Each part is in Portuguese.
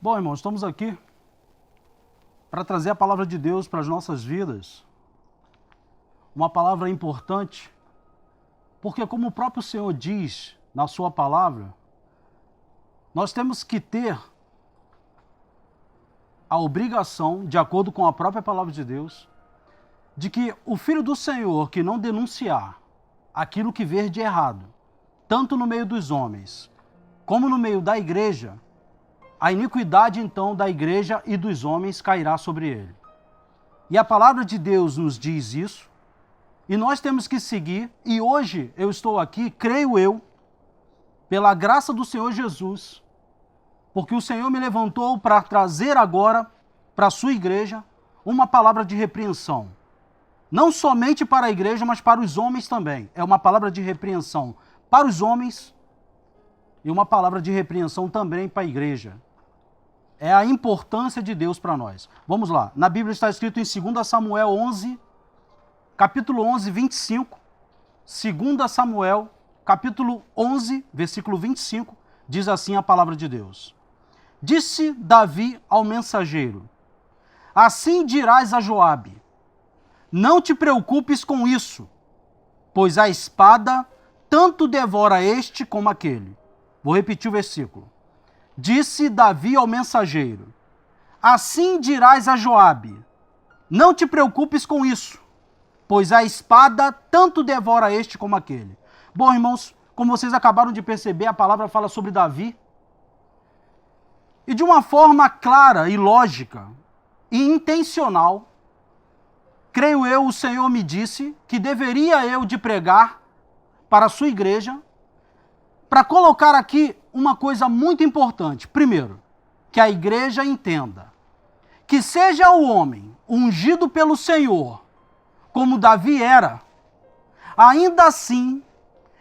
Bom, irmãos, estamos aqui para trazer a palavra de Deus para as nossas vidas. Uma palavra importante, porque como o próprio Senhor diz na sua palavra, nós temos que ter a obrigação, de acordo com a própria palavra de Deus, de que o Filho do Senhor que não denunciar aquilo que vê de errado, tanto no meio dos homens, como no meio da igreja, a iniquidade então da igreja e dos homens cairá sobre ele. E a palavra de Deus nos diz isso, e nós temos que seguir, e hoje eu estou aqui, creio eu, pela graça do Senhor Jesus, porque o Senhor me levantou para trazer agora para a sua igreja uma palavra de repreensão. Não somente para a igreja, mas para os homens também. É uma palavra de repreensão para os homens e uma palavra de repreensão também para a igreja. É a importância de Deus para nós. Vamos lá. Na Bíblia está escrito em 2 Samuel 11, capítulo 11, 25. 2 Samuel, capítulo 11, versículo 25, diz assim a palavra de Deus. Disse Davi ao mensageiro: assim dirás a Joabe: não te preocupes com isso, pois a espada tanto devora este como aquele. Vou repetir o versículo. Disse Davi ao mensageiro: assim dirás a Joabe: não te preocupes com isso, pois a espada tanto devora este como aquele. Bom, irmãos, como vocês acabaram de perceber, a palavra fala sobre Davi. E de uma forma clara e lógica e intencional, creio eu, o Senhor me disse que deveria eu de pregar para a sua igreja, para colocar aqui uma coisa muito importante. Primeiro, que a igreja entenda que seja o homem ungido pelo Senhor, como Davi era, ainda assim,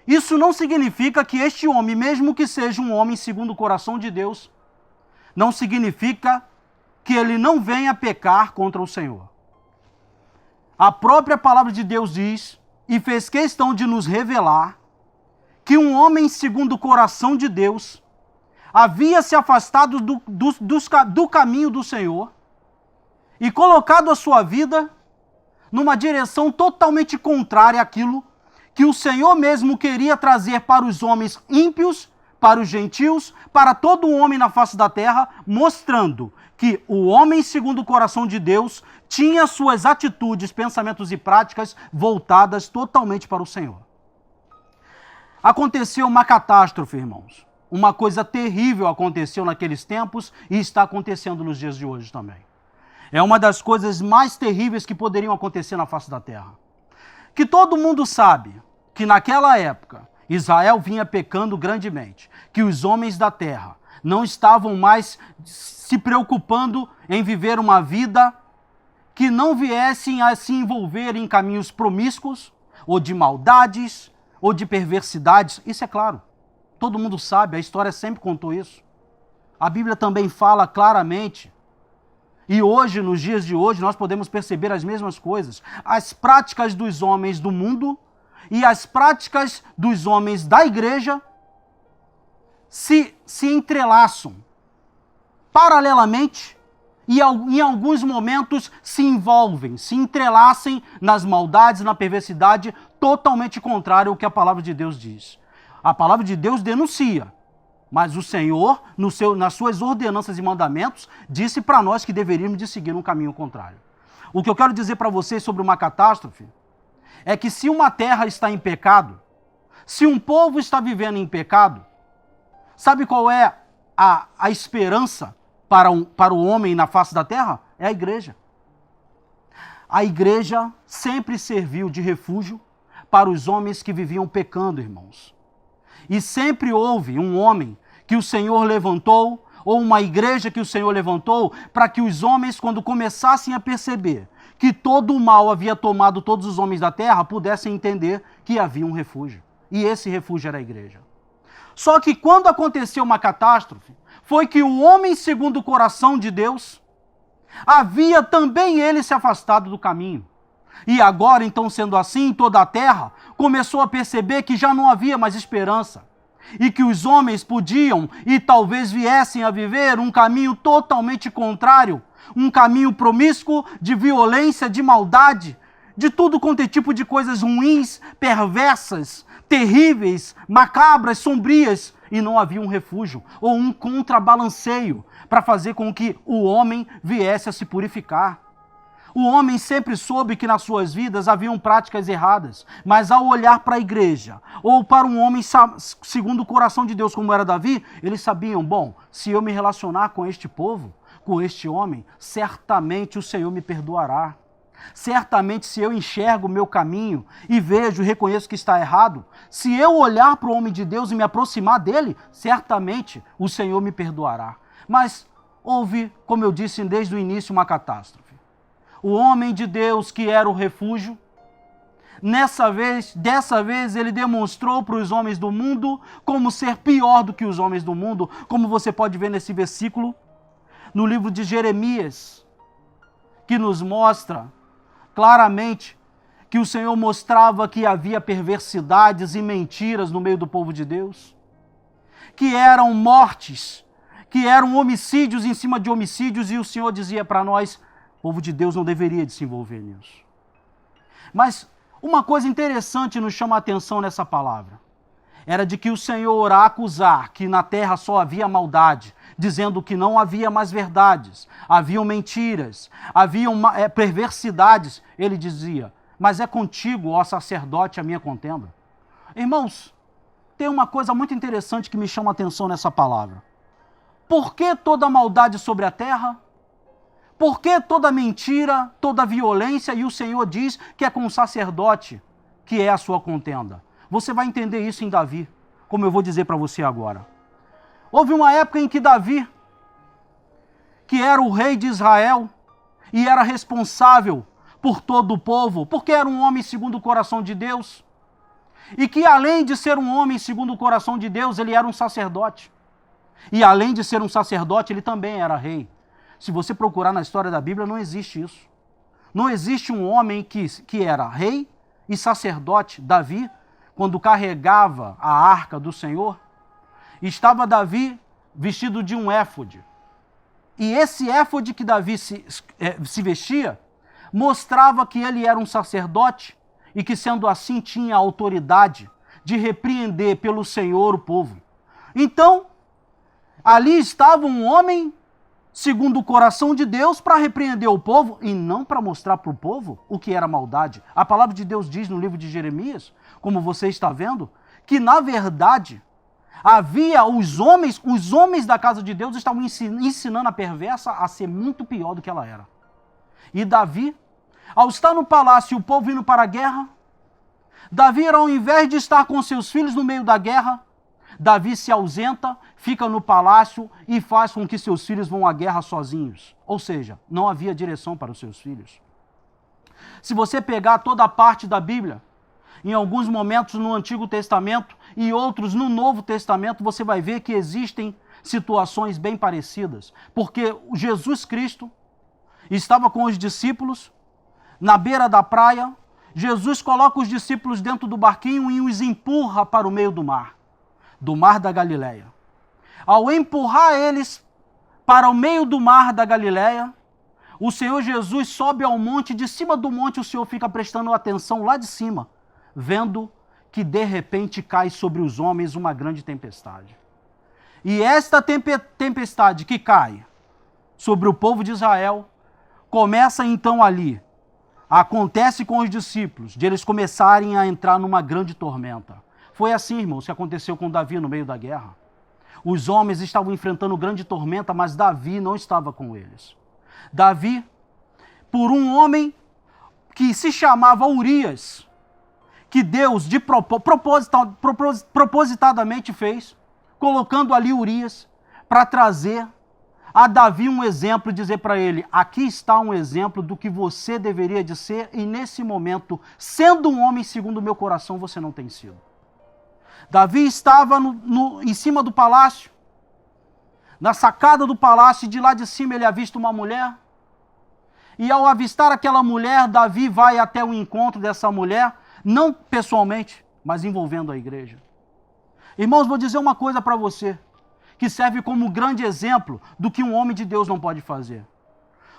isso não significa que este homem, mesmo que seja um homem segundo o coração de Deus, não significa que ele não venha pecar contra o Senhor. A própria palavra de Deus diz, e fez questão de nos revelar, que um homem segundo o coração de Deus havia se afastado do caminho do Senhor e colocado a sua vida numa direção totalmente contrária àquilo que o Senhor mesmo queria trazer para os homens ímpios, para os gentios, para todo homem na face da terra, mostrando que o homem segundo o coração de Deus tinha suas atitudes, pensamentos e práticas voltadas totalmente para o Senhor. Aconteceu uma catástrofe, irmãos. Uma coisa terrível aconteceu naqueles tempos e está acontecendo nos dias de hoje também. É uma das coisas mais terríveis que poderiam acontecer na face da terra. Que todo mundo sabe que naquela época Israel vinha pecando grandemente, que os homens da terra não estavam mais se preocupando em viver uma vida que não viessem a se envolver em caminhos promíscuos, ou de maldades, ou de perversidades. Isso é claro. Todo mundo sabe, a história sempre contou isso. A Bíblia também fala claramente. E hoje, nos dias de hoje, nós podemos perceber as mesmas coisas. As práticas dos homens do mundo e as práticas dos homens da igreja se entrelaçam paralelamente e em alguns momentos se envolvem, se entrelaçam nas maldades, na perversidade, totalmente contrário ao que a palavra de Deus diz. A palavra de Deus denuncia, mas o Senhor, nas suas ordenanças e mandamentos, disse para nós que deveríamos de seguir um caminho contrário. O que eu quero dizer para vocês sobre uma catástrofe é que se uma terra está em pecado, se um povo está vivendo em pecado, sabe qual é a esperança para o homem na face da terra? É a igreja. A igreja sempre serviu de refúgio para os homens que viviam pecando, irmãos. E sempre houve um homem que o Senhor levantou, ou uma igreja que o Senhor levantou, para que os homens, quando começassem a perceber que todo o mal havia tomado todos os homens da terra, pudessem entender que havia um refúgio. E esse refúgio era a igreja. Só que quando aconteceu uma catástrofe, foi que o homem segundo o coração de Deus havia também ele se afastado do caminho. E agora, então, sendo assim, toda a terra começou a perceber que já não havia mais esperança. e que os homens podiam e talvez viessem a viver um caminho totalmente contrário, um caminho promíscuo de violência, de maldade, de tudo quanto é tipo de coisas ruins, perversas, terríveis, macabras, sombrias, e não havia um refúgio ou um contrabalanceio para fazer com que o homem viesse a se purificar. O homem sempre soube que nas suas vidas haviam práticas erradas, mas ao olhar para a igreja, ou para um homem segundo o coração de Deus, como era Davi, eles sabiam, bom, se eu me relacionar com este povo, com este homem, certamente o Senhor me perdoará. Certamente, se eu enxergo o meu caminho e vejo e reconheço que está errado, se eu olhar para o homem de Deus e me aproximar dele, certamente o Senhor me perdoará. Mas houve, como eu disse desde o início, uma catástrofe. O homem de Deus, que era o refúgio, dessa vez ele demonstrou para os homens do mundo como ser pior do que os homens do mundo, como você pode ver nesse versículo, no livro de Jeremias, que nos mostra claramente que o Senhor mostrava que havia perversidades e mentiras no meio do povo de Deus, que eram mortes, que eram homicídios em cima de homicídios, e o Senhor dizia para nós, o povo de Deus não deveria de se envolver nisso. Mas uma coisa interessante nos chama a atenção nessa palavra, era de que o Senhor, a acusar que na terra só havia maldade, dizendo que não havia mais verdades, haviam mentiras, haviam perversidades, ele dizia, mas é contigo, ó sacerdote, a minha contenda. Irmãos, tem uma coisa muito interessante que me chama a atenção nessa palavra. Por que toda maldade sobre a terra? Por que toda mentira, toda violência? E o Senhor diz que é com o sacerdote que é a sua contenda. Você vai entender isso em Davi, como eu vou dizer para você agora. Houve uma época em que Davi, que era o rei de Israel e era responsável por todo o povo, porque era um homem segundo o coração de Deus, e que além de ser um homem segundo o coração de Deus, ele era um sacerdote. E além de ser um sacerdote, ele também era rei. Se você procurar na história da Bíblia, não existe isso. Não existe um homem que era rei e sacerdote. Davi, quando carregava a arca do Senhor, estava Davi vestido de um éfode. E esse éfode que Davi se vestia, mostrava que ele era um sacerdote e que, sendo assim, tinha a autoridade de repreender pelo Senhor o povo. Então, ali estava um homem segundo o coração de Deus para repreender o povo e não para mostrar para o povo o que era maldade. A palavra de Deus diz no livro de Jeremias, como você está vendo, que na verdade havia os homens da casa de Deus estavam ensinando a perversa a ser muito pior do que ela era. E Davi, ao estar no palácio e o povo indo para a guerra, Davi, ao invés de estar com seus filhos no meio da guerra, Davi se ausenta, fica no palácio e faz com que seus filhos vão à guerra sozinhos. Ou seja, não havia direção para os seus filhos. Se você pegar toda a parte da Bíblia, em alguns momentos no Antigo Testamento e outros no Novo Testamento, você vai ver que existem situações bem parecidas. Porque Jesus Cristo estava com os discípulos na beira da praia, Jesus coloca os discípulos dentro do barquinho e os empurra para o meio do mar da Galileia. Ao empurrar eles para o meio do mar da Galileia, o Senhor Jesus sobe ao monte, de cima do monte o Senhor fica prestando atenção lá de cima, vendo que de repente cai sobre os homens uma grande tempestade. E esta tempestade que cai sobre o povo de Israel, começa então ali, acontece com os discípulos, de eles começarem a entrar numa grande tormenta. Foi assim, irmãos, que aconteceu com Davi no meio da guerra. Os homens estavam enfrentando grande tormenta, mas Davi não estava com eles. Davi, por um homem que se chamava Urias, que Deus propositadamente fez, colocando ali Urias para trazer a Davi um exemplo, dizer para ele, aqui está um exemplo do que você deveria de ser, e nesse momento, sendo um homem segundo o meu coração, você não tem sido. Davi estava em cima do palácio, na sacada do palácio, e de lá de cima ele avista uma mulher. E ao avistar aquela mulher, Davi vai até o encontro dessa mulher, não pessoalmente, mas envolvendo a igreja. Irmãos, vou dizer uma coisa para você, que serve como grande exemplo do que um homem de Deus não pode fazer.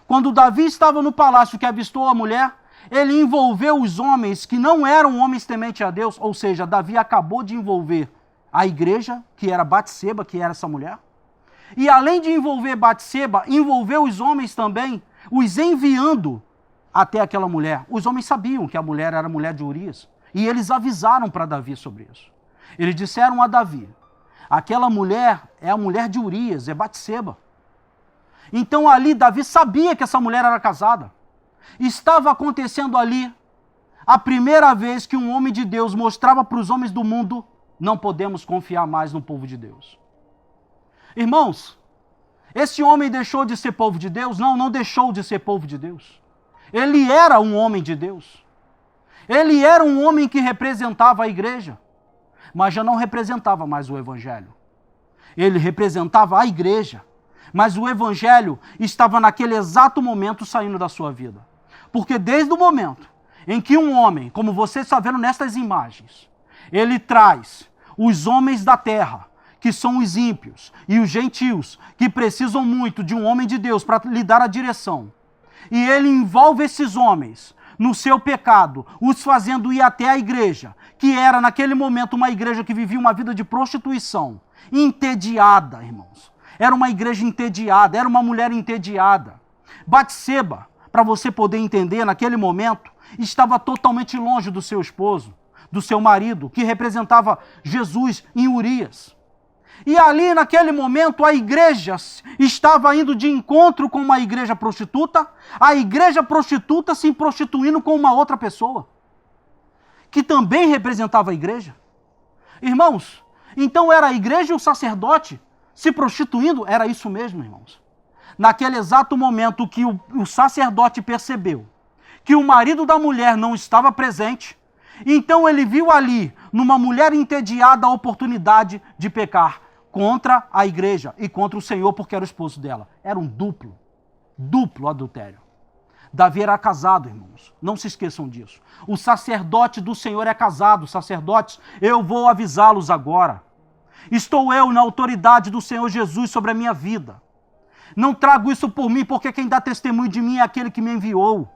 Quando Davi estava no palácio que avistou a mulher, ele envolveu os homens que não eram homens tementes a Deus, ou seja, Davi acabou de envolver a igreja, que era Batseba, que era essa mulher, e além de envolver Batseba, envolveu os homens também, os enviando até aquela mulher. Os homens sabiam que a mulher era a mulher de Urias, e eles avisaram para Davi sobre isso. Eles disseram a Davi, aquela mulher é a mulher de Urias, é Batseba. Então ali Davi sabia que essa mulher era casada. Estava acontecendo ali a primeira vez que um homem de Deus mostrava para os homens do mundo: não podemos confiar mais no povo de Deus. Irmãos, esse homem deixou de ser povo de Deus? Não, não deixou de ser povo de Deus. Ele era um homem de Deus. Ele era um homem que representava a igreja, mas já não representava mais o evangelho. Ele representava a igreja, mas o evangelho estava naquele exato momento saindo da sua vida. Porque desde o momento em que um homem, como você está vendo nestas imagens, ele traz os homens da terra, que são os ímpios e os gentios, que precisam muito de um homem de Deus para lhe dar a direção, e ele envolve esses homens no seu pecado, os fazendo ir até a igreja, que era naquele momento uma igreja que vivia uma vida de prostituição, entediada, irmãos. Era uma igreja entediada, era uma mulher entediada. Batseba, para você poder entender, naquele momento, estava totalmente longe do seu esposo, do seu marido, que representava Jesus em Urias. E ali, naquele momento, a igreja estava indo de encontro com uma igreja prostituta, a igreja prostituta se prostituindo com uma outra pessoa, que também representava a igreja. Irmãos, então era a igreja e o sacerdote se prostituindo? Era isso mesmo, irmãos. Naquele exato momento que o sacerdote percebeu que o marido da mulher não estava presente, então ele viu ali, numa mulher entediada, a oportunidade de pecar contra a igreja e contra o Senhor, porque era o esposo dela. Era um duplo adultério. Davi era casado, irmãos. Não se esqueçam disso. O sacerdote do Senhor é casado. Sacerdotes, eu vou avisá-los agora. Estou eu na autoridade do Senhor Jesus sobre a minha vida. Não trago isso por mim, porque quem dá testemunho de mim é aquele que me enviou.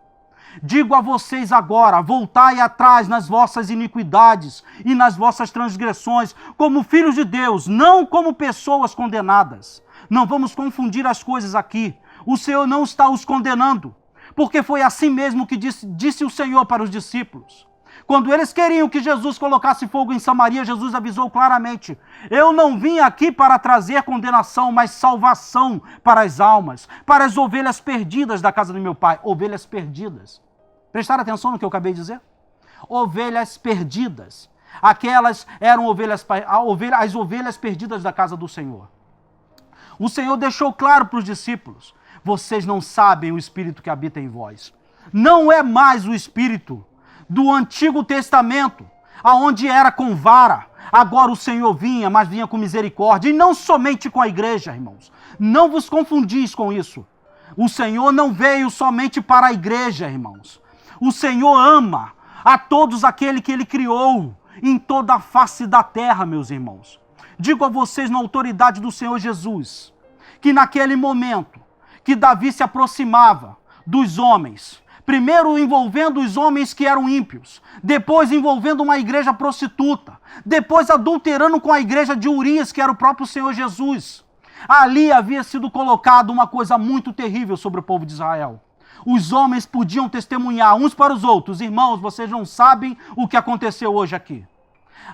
Digo a vocês agora, voltai atrás nas vossas iniquidades e nas vossas transgressões, como filhos de Deus, não como pessoas condenadas. Não vamos confundir as coisas aqui. O Senhor não está os condenando, porque foi assim mesmo que disse o Senhor para os discípulos. Quando eles queriam que Jesus colocasse fogo em Samaria, Jesus avisou claramente: eu não vim aqui para trazer condenação, mas salvação para as almas, para as ovelhas perdidas da casa do meu Pai. Ovelhas perdidas. Prestaram atenção no que eu acabei de dizer? Ovelhas perdidas. Aquelas eram as ovelhas perdidas da casa do Senhor. O Senhor deixou claro para os discípulos: vocês não sabem o Espírito que habita em vós. Não é mais o Espírito do Antigo Testamento, aonde era com vara. Agora o Senhor vinha, mas vinha com misericórdia, e não somente com a igreja, irmãos. Não vos confundis com isso. O Senhor não veio somente para a igreja, irmãos. O Senhor ama a todos aquele que Ele criou em toda a face da terra, meus irmãos. Digo a vocês na autoridade do Senhor Jesus, que naquele momento que Davi se aproximava dos homens, primeiro envolvendo os homens que eram ímpios, depois envolvendo uma igreja prostituta, depois adulterando com a igreja de Urias, que era o próprio Senhor Jesus. Ali havia sido colocado uma coisa muito terrível sobre o povo de Israel. Os homens podiam testemunhar uns para os outros: irmãos, vocês não sabem o que aconteceu hoje aqui.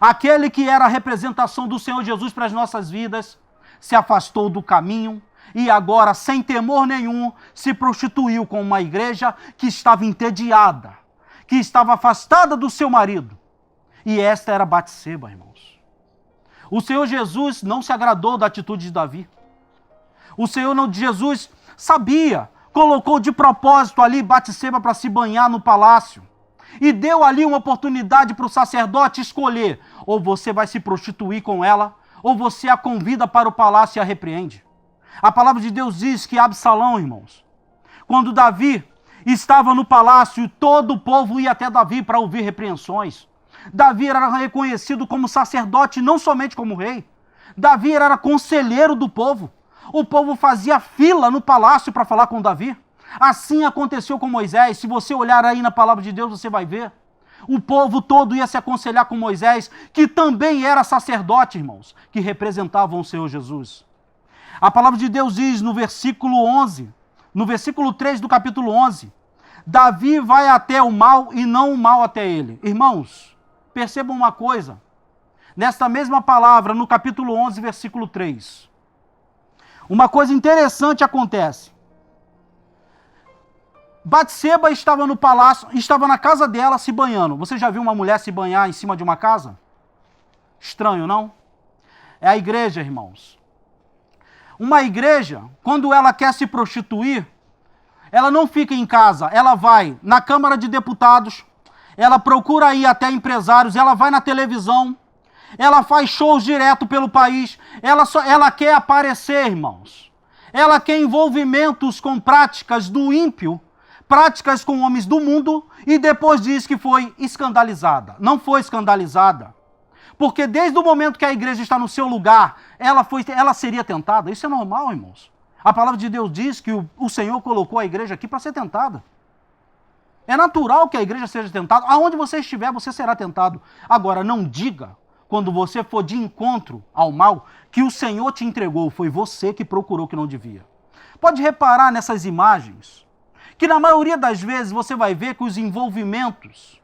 Aquele que era a representação do Senhor Jesus para as nossas vidas se afastou do caminho e agora, sem temor nenhum, se prostituiu com uma igreja que estava entediada, que estava afastada do seu marido. E esta era Batseba, irmãos. O Senhor Jesus não se agradou da atitude de Davi. O Senhor Jesus sabia, colocou de propósito ali Batseba para se banhar no palácio. E deu ali uma oportunidade para o sacerdote escolher: ou você vai se prostituir com ela, ou você a convida para o palácio e a repreende. A palavra de Deus diz que Absalão, irmãos, quando Davi estava no palácio, todo o povo ia até Davi para ouvir repreensões. Davi era reconhecido como sacerdote, não somente como rei. Davi era conselheiro do povo. O povo fazia fila no palácio para falar com Davi. Assim aconteceu com Moisés. Se você olhar aí na palavra de Deus, você vai ver. O povo todo ia se aconselhar com Moisés, que também era sacerdote, irmãos, que representavam o Senhor Jesus. A palavra de Deus diz no versículo 11, no versículo 3 do capítulo 11, Davi vai até o mal e não o mal até ele. Irmãos, percebam uma coisa. Nesta mesma palavra, no capítulo 11, versículo 3, uma coisa interessante acontece. Batseba estava no palácio, estava na casa dela se banhando. Você já viu uma mulher se banhar em cima de uma casa? Estranho, não? É a igreja, irmãos. Uma igreja, quando ela quer se prostituir, ela não fica em casa, ela vai na Câmara de Deputados, ela procura ir até empresários, ela vai na televisão, ela faz shows direto pelo país, ela quer aparecer, irmãos. Ela quer envolvimentos com práticas do ímpio, práticas com homens do mundo, e depois diz que foi escandalizada. Não foi escandalizada. Porque desde o momento que a igreja está no seu lugar, ela seria tentada. Isso é normal, irmãos. A palavra de Deus diz que o Senhor colocou a igreja aqui para ser tentada. É natural que a igreja seja tentada. Aonde você estiver, você será tentado. Agora, não diga, quando você for de encontro ao mal, que o Senhor te entregou. Foi você que procurou que não devia. Pode reparar nessas imagens, que na maioria das vezes você vai ver que os envolvimentos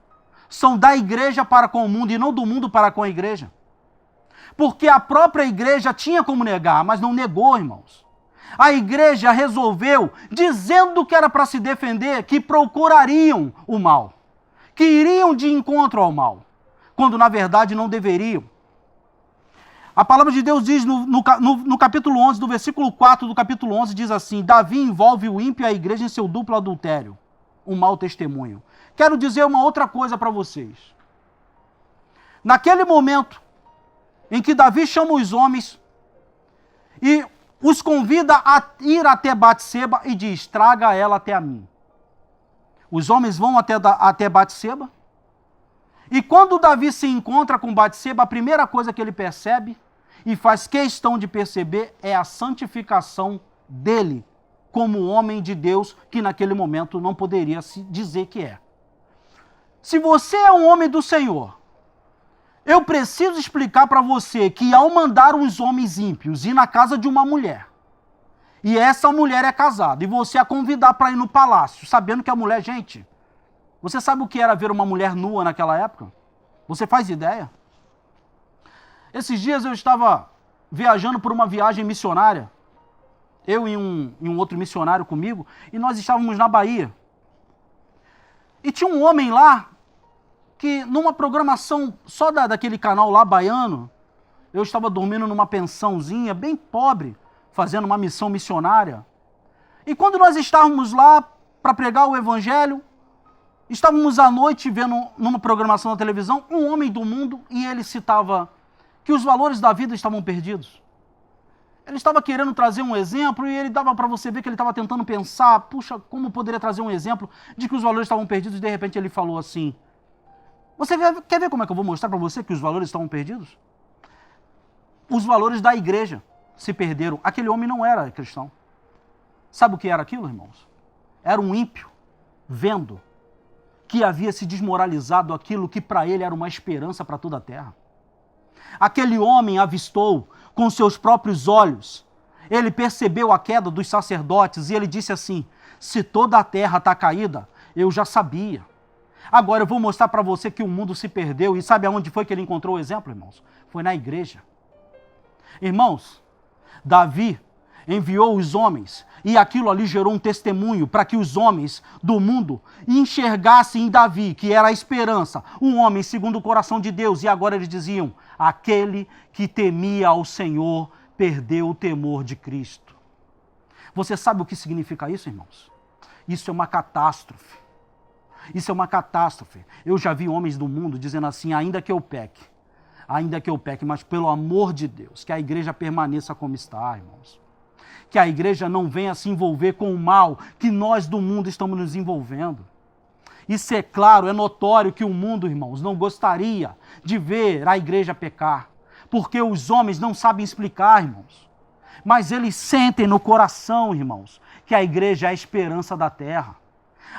são da igreja para com o mundo e não do mundo para com a igreja. Porque a própria igreja tinha como negar, mas não negou, irmãos. A igreja resolveu, dizendo que era para se defender, que procurariam o mal, que iriam de encontro ao mal, quando na verdade não deveriam. A palavra de Deus diz no capítulo 11, do versículo 4 do capítulo 11, diz assim: Davi envolve o ímpio e a igreja em seu duplo adultério, um mau testemunho. Quero dizer uma outra coisa para vocês. Naquele momento em que Davi chama os homens e os convida a ir até Batseba e diz: traga ela até a mim. Os homens vão até Batseba, e quando Davi se encontra com Batseba, a primeira coisa que ele percebe e faz questão de perceber é a santificação dele como homem de Deus, que naquele momento não poderia se dizer que é. Se você é um homem do Senhor, eu preciso explicar para você que ao mandar os homens ímpios ir na casa de uma mulher, e essa mulher é casada, e você a convidar para ir no palácio, sabendo que a mulher, gente, você sabe o que era ver uma mulher nua naquela época? Você faz ideia? Esses dias eu estava viajando por uma viagem missionária, eu e um outro missionário comigo, e nós estávamos na Bahia. E tinha um homem lá, que numa programação só daquele canal lá baiano, eu estava dormindo numa pensãozinha bem pobre, fazendo uma missão missionária. E quando nós estávamos lá para pregar o evangelho, estávamos à noite vendo numa programação da televisão um homem do mundo, e ele citava que os valores da vida estavam perdidos. Ele estava querendo trazer um exemplo, e ele dava para você ver que ele estava tentando pensar, puxa, como poderia trazer um exemplo de que os valores estavam perdidos, e de repente ele falou assim: você quer ver como é que eu vou mostrar para você que os valores estavam perdidos? Os valores da igreja se perderam. Aquele homem não era cristão. Sabe o que era aquilo, irmãos? Era um ímpio vendo que havia se desmoralizado aquilo que para ele era uma esperança para toda a terra. Aquele homem avistou com seus próprios olhos, ele percebeu a queda dos sacerdotes e ele disse assim: se toda a terra está caída, eu já sabia. Agora eu vou mostrar para você que o mundo se perdeu. E sabe aonde foi que ele encontrou o exemplo, irmãos? Foi na igreja. Irmãos, Davi enviou os homens, e aquilo ali gerou um testemunho para que os homens do mundo enxergassem em Davi, que era a esperança, um homem segundo o coração de Deus. E agora eles diziam: aquele que temia ao Senhor perdeu o temor de Cristo. Você sabe o que significa isso, irmãos? Isso é uma catástrofe. Isso é uma catástrofe. Eu já vi homens do mundo dizendo assim: ainda que eu peque, mas pelo amor de Deus, que a igreja permaneça como está, irmãos. Que a igreja não venha se envolver com o mal que nós do mundo estamos nos envolvendo. Isso é claro, é notório que o mundo, irmãos, não gostaria de ver a igreja pecar, porque os homens não sabem explicar, irmãos. Mas eles sentem no coração, irmãos, que a igreja é a esperança da terra.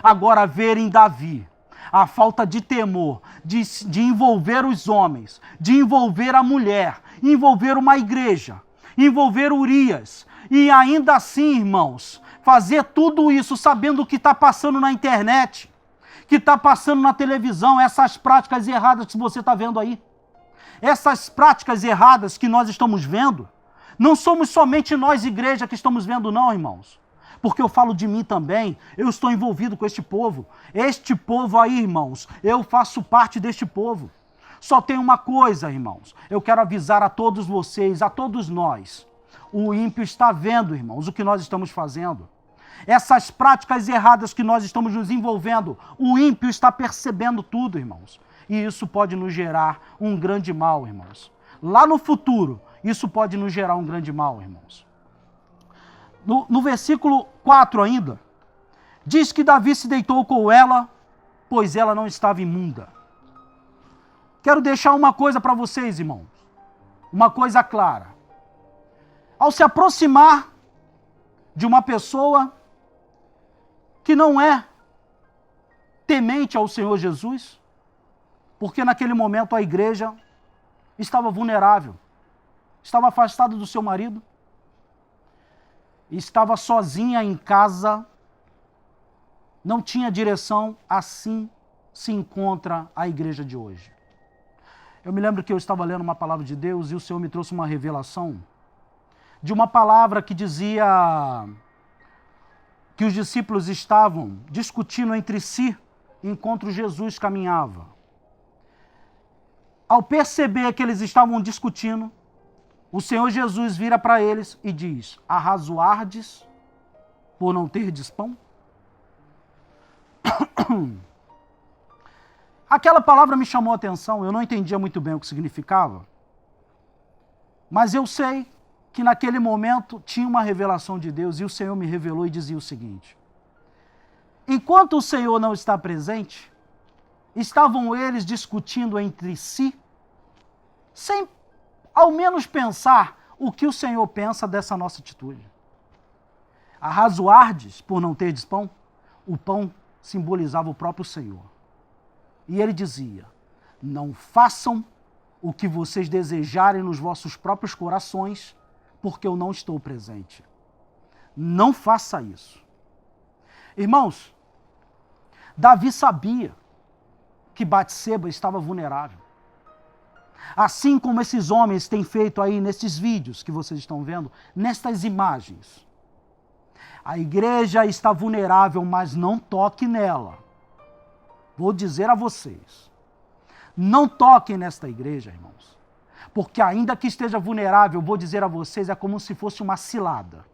Agora, ver em Davi a falta de temor, de envolver os homens, de envolver a mulher, envolver uma igreja, envolver Urias, e ainda assim, irmãos, fazer tudo isso sabendo o que está passando na internet, que está passando na televisão, essas práticas erradas que você está vendo aí. Essas práticas erradas que nós estamos vendo, não somos somente nós, igreja, que estamos vendo, não, irmãos. Porque eu falo de mim também, eu estou envolvido com este povo. Este povo aí, irmãos, eu faço parte deste povo. Só tem uma coisa, irmãos, eu quero avisar a todos vocês, a todos nós. O ímpio está vendo, irmãos, o que nós estamos fazendo. Essas práticas erradas que nós estamos nos envolvendo, o ímpio está percebendo tudo, irmãos. E isso pode nos gerar um grande mal, irmãos. Lá no futuro, isso pode nos gerar um grande mal, irmãos. No versículo 4 ainda, diz que Davi se deitou com ela, pois ela não estava imunda. Quero deixar uma coisa para vocês, irmãos. Uma coisa clara. Ao se aproximar de uma pessoa que não é temente ao Senhor Jesus, porque naquele momento a igreja estava vulnerável, estava afastada do seu marido, estava sozinha em casa, não tinha direção, assim se encontra a igreja de hoje. Eu me lembro que eu estava lendo uma palavra de Deus e o Senhor me trouxe uma revelação de uma palavra que dizia que os discípulos estavam discutindo entre si enquanto Jesus caminhava. Ao perceber que eles estavam discutindo, o Senhor Jesus vira para eles e diz: arrazoardes por não terdes pão? Aquela palavra me chamou a atenção, eu não entendia muito bem o que significava, mas eu sei que naquele momento tinha uma revelação de Deus e o Senhor me revelou e dizia o seguinte: enquanto o Senhor não está presente, estavam eles discutindo entre si, sem ao menos pensar o que o Senhor pensa dessa nossa atitude. Arrazoardes por não terdes pão? O pão simbolizava o próprio Senhor. E ele dizia: não façam o que vocês desejarem nos vossos próprios corações, porque eu não estou presente. Não faça isso. Irmãos, Davi sabia que Batseba estava vulnerável. Assim como esses homens têm feito aí nesses vídeos que vocês estão vendo, nestas imagens. A igreja está vulnerável, mas não toque nela. Vou dizer a vocês, não toquem nesta igreja, irmãos. Porque ainda que esteja vulnerável, vou dizer a vocês, é como se fosse uma cilada.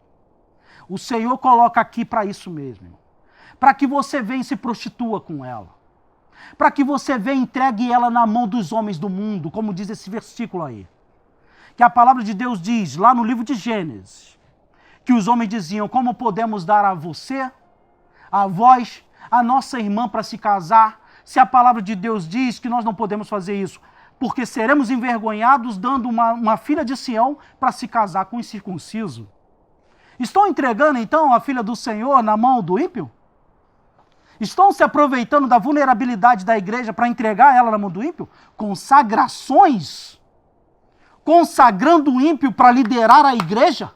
O Senhor coloca aqui para isso mesmo, irmão. Para que você venha e se prostitua com ela. Para que você venha e entregue ela na mão dos homens do mundo, como diz esse versículo aí. Que a palavra de Deus diz, lá no livro de Gênesis, que os homens diziam: como podemos dar a você, a vós, a nossa irmã para se casar, se a palavra de Deus diz que nós não podemos fazer isso, porque seremos envergonhados dando uma filha de Sião para se casar com um incircunciso. Estão entregando então a filha do Senhor na mão do ímpio? Estão se aproveitando da vulnerabilidade da igreja para entregar ela na mão do ímpio? Consagrações? Consagrando o ímpio para liderar a igreja?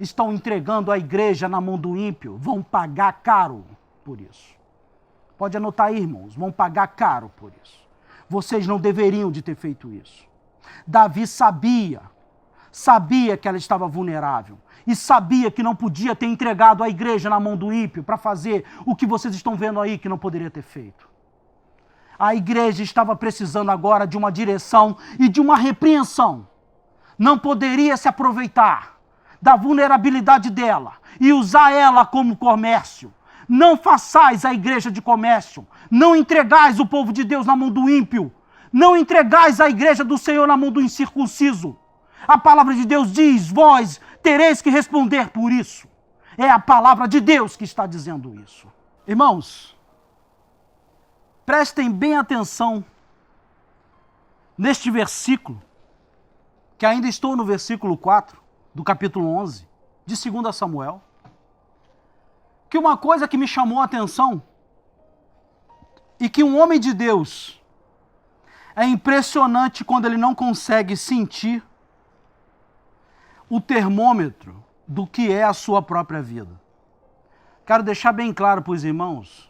Estão entregando a igreja na mão do ímpio? Vão pagar caro por isso. Pode anotar aí, irmãos, vão pagar caro por isso. Vocês não deveriam de ter feito isso. Davi sabia que ela estava vulnerável. E sabia que não podia ter entregado a igreja na mão do ímpio para fazer o que vocês estão vendo aí que não poderia ter feito. A igreja estava precisando agora de uma direção e de uma repreensão. Não poderia se aproveitar da vulnerabilidade dela e usar ela como comércio. Não façais a igreja de comércio. Não entregais o povo de Deus na mão do ímpio. Não entregais a igreja do Senhor na mão do incircunciso. A palavra de Deus diz: vós tereis que responder por isso. É a palavra de Deus que está dizendo isso. Irmãos, Prestem bem atenção neste versículo, que ainda estou no versículo 4 do capítulo 11 de 2 Samuel, que uma coisa que me chamou a atenção e que um homem de Deus é impressionante quando ele não consegue sentir o termômetro do que é a sua própria vida. Quero deixar bem claro para os irmãos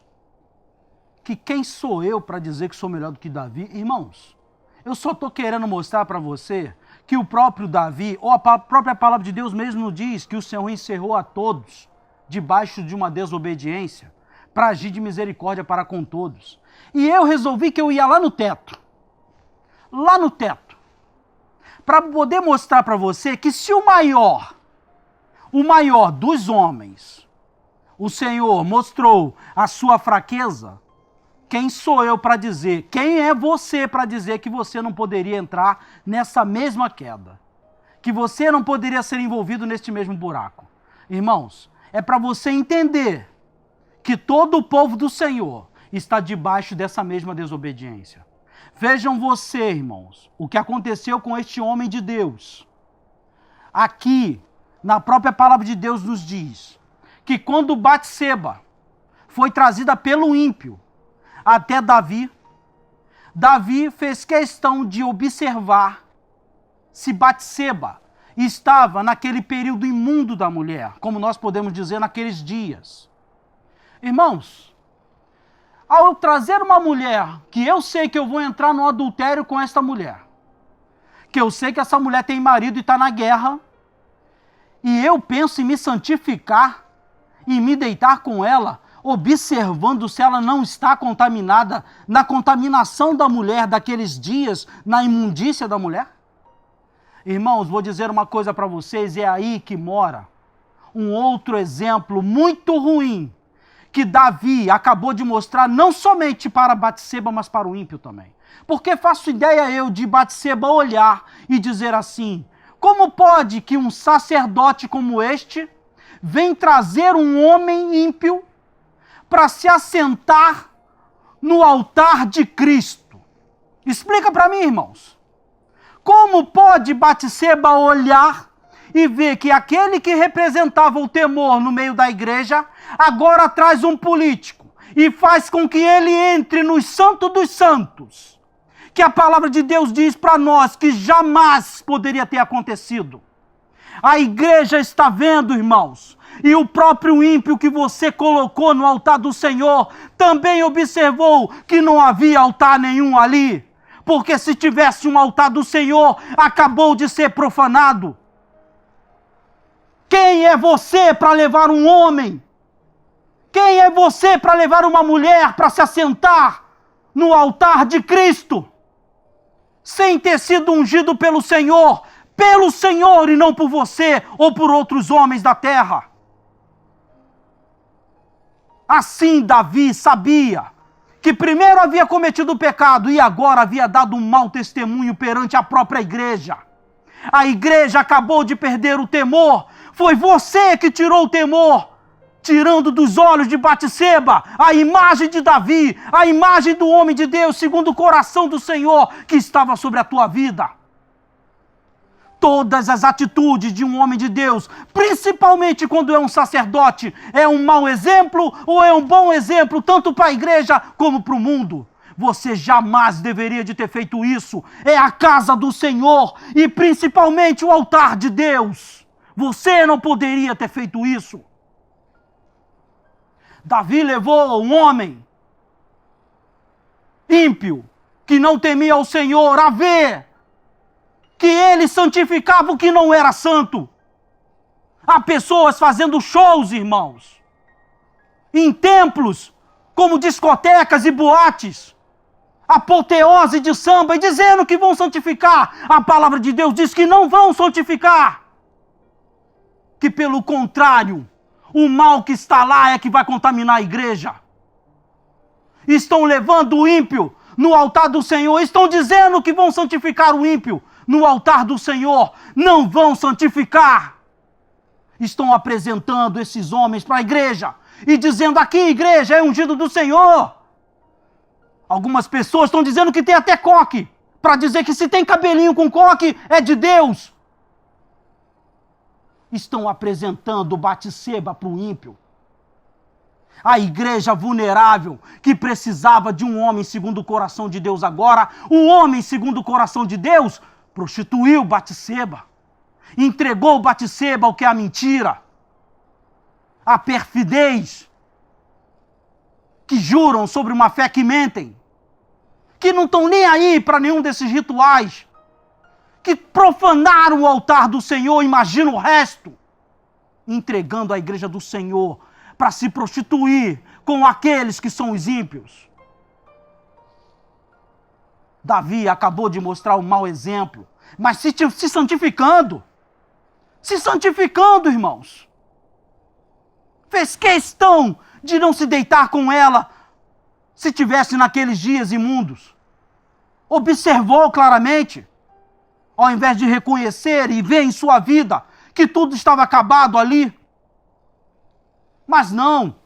que quem sou eu para dizer que sou melhor do que Davi? Irmãos, eu só estou querendo mostrar para você que o próprio Davi, ou a própria palavra de Deus mesmo diz que o Senhor encerrou a todos debaixo de uma desobediência para agir de misericórdia para com todos. E eu resolvi que eu ia lá no teto, para poder mostrar para você que se o maior dos homens, o Senhor mostrou a sua fraqueza, quem sou eu para dizer, quem é você para dizer que você não poderia entrar nessa mesma queda? Que você não poderia ser envolvido neste mesmo buraco? Irmãos, é para você entender que todo o povo do Senhor está debaixo dessa mesma desobediência. Vejam você, irmãos, o que aconteceu com este homem de Deus. Aqui, na própria palavra de Deus nos diz que quando Batseba foi trazida pelo ímpio até Davi, Davi fez questão de observar se Batseba estava naquele período imundo da mulher, como nós podemos dizer naqueles dias. Irmãos, ao eu trazer uma mulher, que eu sei que eu vou entrar no adultério com esta mulher, que eu sei que essa mulher tem marido e está na guerra, e eu penso em me santificar e me deitar com ela, observando se ela não está contaminada na contaminação da mulher daqueles dias, na imundícia da mulher? Irmãos, vou dizer uma coisa para vocês, é aí que mora um outro exemplo muito ruim que Davi acabou de mostrar não somente para Batseba, mas para o ímpio também. Porque faço ideia eu de Batseba olhar e dizer assim: como pode que um sacerdote como este vem trazer um homem ímpio para se assentar no altar de Cristo? Explica para mim, irmãos. Como pode Batseba olhar e ver que aquele que representava o temor no meio da igreja, agora traz um político e faz com que ele entre no Santo dos Santos, que a palavra de Deus diz para nós que jamais poderia ter acontecido? A igreja está vendo, irmãos, e o próprio ímpio que você colocou no altar do Senhor também observou que não havia altar nenhum ali, porque se tivesse um altar do Senhor, acabou de ser profanado. Quem é você para levar um homem? Quem é você para levar uma mulher para se assentar no altar de Cristo, sem ter sido ungido pelo Senhor e não por você ou por outros homens da terra? Assim Davi sabia que primeiro havia cometido o pecado e agora havia dado um mau testemunho perante a própria igreja. A igreja acabou de perder o temor. Foi você que tirou o temor, tirando dos olhos de Batseba a imagem de Davi, a imagem do homem de Deus, segundo o coração do Senhor que estava sobre a tua vida. Todas as atitudes de um homem de Deus, principalmente quando é um sacerdote, é um mau exemplo ou é um bom exemplo, tanto para a igreja como para o mundo. Você jamais deveria de ter feito isso. É a casa do Senhor e principalmente o altar de Deus. Você não poderia ter feito isso. Davi levou um homem ímpio, que não temia ao Senhor, a ver que ele santificava o que não era santo. Há pessoas fazendo shows, irmãos, em templos, como discotecas e boates, apoteose de samba, e dizendo que vão santificar. A palavra de Deus diz que não vão santificar. Que pelo contrário, o mal que está lá é que vai contaminar a igreja. Estão levando o ímpio no altar do Senhor, estão dizendo que vão santificar o ímpio no altar do Senhor, não vão santificar. Estão apresentando esses homens para a igreja e dizendo: aqui, igreja, é ungido do Senhor. Algumas pessoas estão dizendo que tem até coque, para dizer que se tem cabelinho com coque é de Deus. Estão apresentando Batseba para o ímpio. A igreja vulnerável que precisava de um homem segundo o coração de Deus agora, o homem segundo o coração de Deus prostituiu Batseba, entregou Batseba ao que é a mentira, a perfidez, que juram sobre uma fé que mentem, que não estão nem aí para nenhum desses rituais, que profanaram o altar do Senhor, imagina o resto, entregando a igreja do Senhor para se prostituir com aqueles que são os ímpios. Davi acabou de mostrar um mau exemplo, mas se santificando, irmãos. Fez questão de não se deitar com ela se tivesse naqueles dias imundos. Observou claramente, ao invés de reconhecer e ver em sua vida que tudo estava acabado ali. Mas não.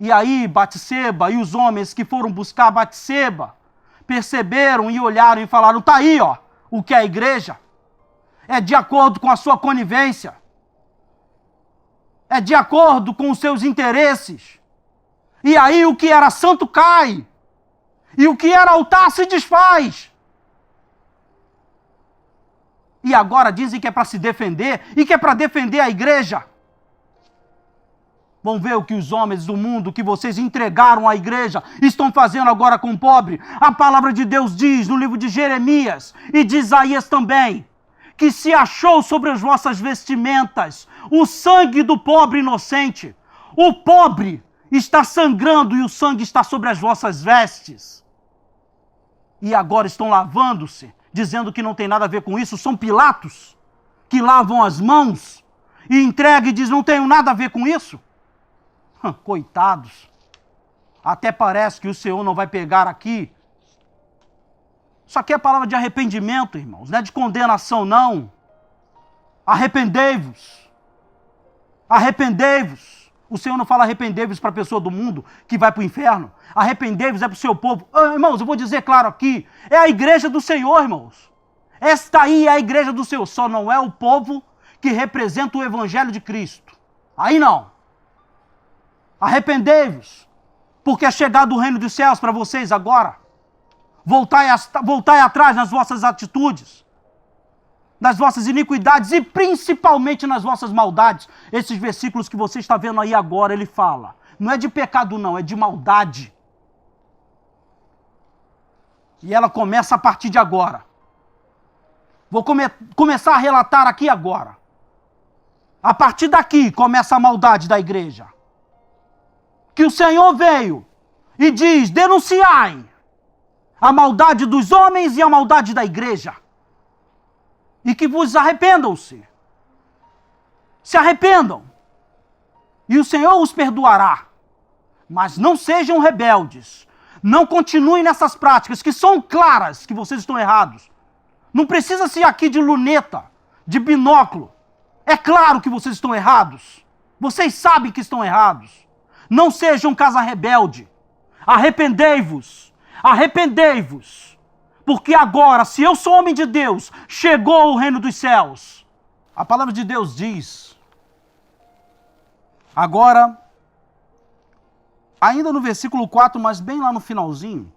E aí Batseba e os homens que foram buscar Batseba perceberam e olharam e falaram, tá aí, ó, o que é a igreja. É de acordo com a sua conivência. É de acordo com os seus interesses. E aí o que era santo cai. E o que era altar se desfaz. E agora dizem que é para se defender e que é para defender a igreja. Vão ver o que os homens do mundo que vocês entregaram à igreja estão fazendo agora com o pobre. A palavra de Deus diz no livro de Jeremias e de Isaías também, que se achou sobre as vossas vestimentas o sangue do pobre inocente. O pobre está sangrando e o sangue está sobre as vossas vestes. E agora estão lavando-se, dizendo que não tem nada a ver com isso. São Pilatos que lavam as mãos e entregam e dizem, não tenho nada a ver com isso. Coitados. Até parece que o Senhor não vai pegar aqui. Isso aqui é palavra de arrependimento, irmãos. Não é de condenação, não. Arrependei-vos. Arrependei-vos. O Senhor não fala arrependei-vos para a pessoa do mundo que vai para o inferno. Arrependei-vos é para o seu povo. Irmãos, eu vou dizer claro aqui. É a igreja do Senhor, irmãos. Esta aí é a igreja do Senhor. Só não é o povo que representa o evangelho de Cristo. Aí não. Arrependei-vos, porque é chegado o reino dos céus para vocês agora. Voltai atrás nas vossas atitudes, nas vossas iniquidades e principalmente nas vossas maldades. Esses versículos que você está vendo aí agora, ele fala. Não é de pecado não, é de maldade. E ela começa a partir de agora. Vou começar a relatar aqui agora. A partir daqui começa a maldade da igreja. Que o Senhor veio e diz, denunciai a maldade dos homens e a maldade da igreja. E que vos arrependam-se. Se arrependam. E o Senhor os perdoará. Mas não sejam rebeldes. Não continuem nessas práticas que são claras que vocês estão errados. Não precisa ser aqui de luneta, de binóculo. É claro que vocês estão errados. Vocês sabem que estão errados. Não sejam casa rebelde. Arrependei-vos. Arrependei-vos. Porque agora, se eu sou homem de Deus, chegou o reino dos céus. A palavra de Deus diz, agora, ainda no versículo 4, mas bem lá no finalzinho,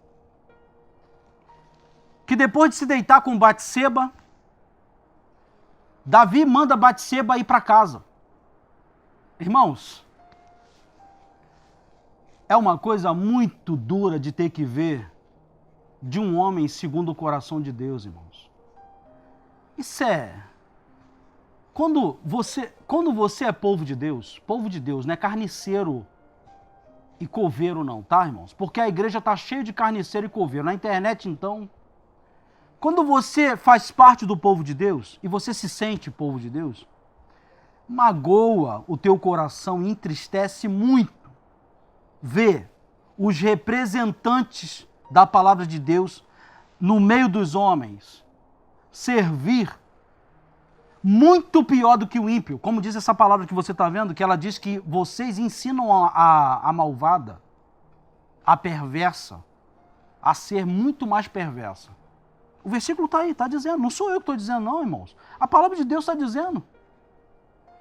que depois de se deitar com Batseba, Davi manda Batseba ir para casa. Irmãos, é uma coisa muito dura de ter que ver de um homem segundo o coração de Deus, irmãos. Isso é... Quando você é povo de Deus, não é carniceiro e coveiro não, tá, irmãos? Porque a igreja está cheia de carniceiro e coveiro. Na internet, então... Quando você faz parte do povo de Deus, e você se sente povo de Deus, magoa o teu coração, entristece muito ver os representantes da palavra de Deus no meio dos homens servir muito pior do que o ímpio. Como diz essa palavra que você está vendo, que ela diz que vocês ensinam a malvada, a perversa, a ser muito mais perversa. O versículo está aí, está dizendo. Não sou eu que estou dizendo, não, irmãos. A palavra de Deus está dizendo.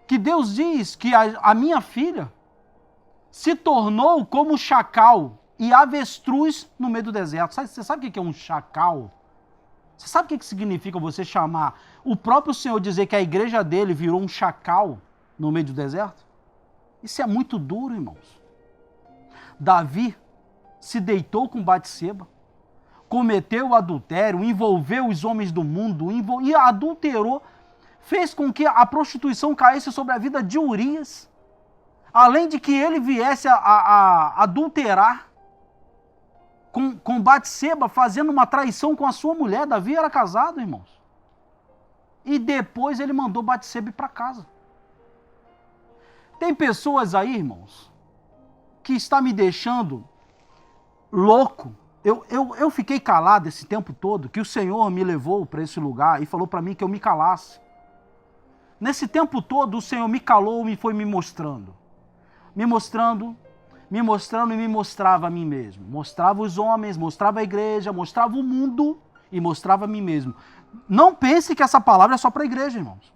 Que Deus diz que a minha filha se tornou como chacal e avestruz no meio do deserto. Você sabe o que é um chacal? Você sabe o que significa você chamar o próprio Senhor dizer que a igreja dele virou um chacal no meio do deserto? Isso é muito duro, irmãos. Davi se deitou com Batseba, cometeu o adultério, envolveu os homens do mundo, e adulterou, fez com que a prostituição caísse sobre a vida de Urias, além de que ele viesse a adulterar com Batseba, fazendo uma traição com a sua mulher. Davi era casado, irmãos. E depois ele mandou Batseba para casa. Tem pessoas aí, irmãos, que está me deixando louco. Eu fiquei calado esse tempo todo, que o Senhor me levou para esse lugar e falou para mim que eu me calasse. Nesse tempo todo, o Senhor me calou e foi me mostrando. Me mostrando e me mostrava a mim mesmo. Mostrava os homens, mostrava a igreja, mostrava o mundo e mostrava a mim mesmo. Não pense que essa palavra é só para a igreja, irmãos.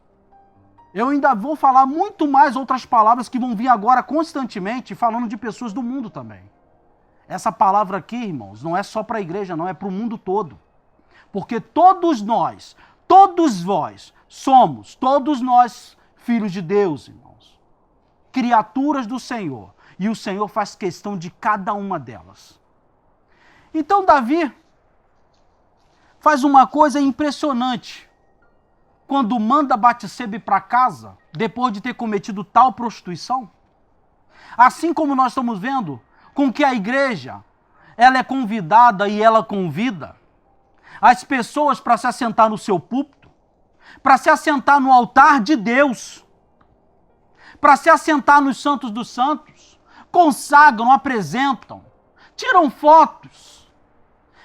Eu ainda vou falar muito mais outras palavras que vão vir agora constantemente, falando de pessoas do mundo também. Essa palavra aqui, irmãos, não é só para a igreja, não, é para o mundo todo. Porque todos nós, todos vós, somos, todos nós, filhos de Deus, irmãos. Criaturas do Senhor. E o Senhor faz questão de cada uma delas. Então Davi faz uma coisa impressionante. Quando manda Batseba para casa, depois de ter cometido tal prostituição. Assim como nós estamos vendo, com que a igreja, ela é convidada e ela convida as pessoas para se assentar no seu púlpito, para se assentar no altar de Deus, para se assentar nos santos dos santos, consagram, apresentam, tiram fotos,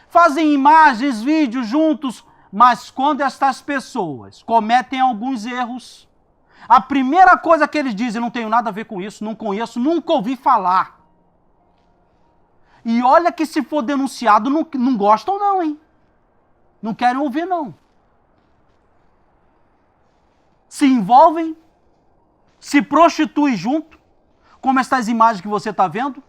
fazem imagens, vídeos juntos, mas quando estas pessoas cometem alguns erros, a primeira coisa que eles dizem, não tenho nada a ver com isso, não conheço, nunca ouvi falar. E olha que se for denunciado, não gostam não, hein? Não querem ouvir não. Se envolvem, se prostituem junto, como estas imagens que você está vendo,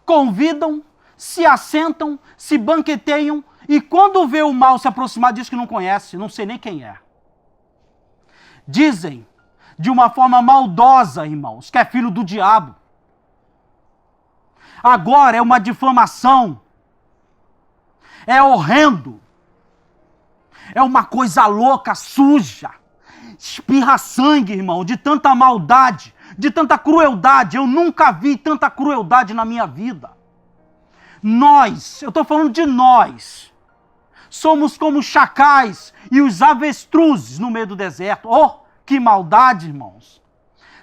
convidam, se assentam, se banqueteiam, e quando vê o mal se aproximar, diz que não conhece, não sei nem quem é. Dizem, de uma forma maldosa, irmãos, que é filho do diabo. Agora é uma difamação. É horrendo. É uma coisa louca, suja. Espirra sangue, irmão, de tanta maldade, de tanta crueldade. Eu nunca vi tanta crueldade na minha vida. Nós, eu estou falando de nós, somos como chacais e os avestruzes no meio do deserto. Oh, que maldade, irmãos.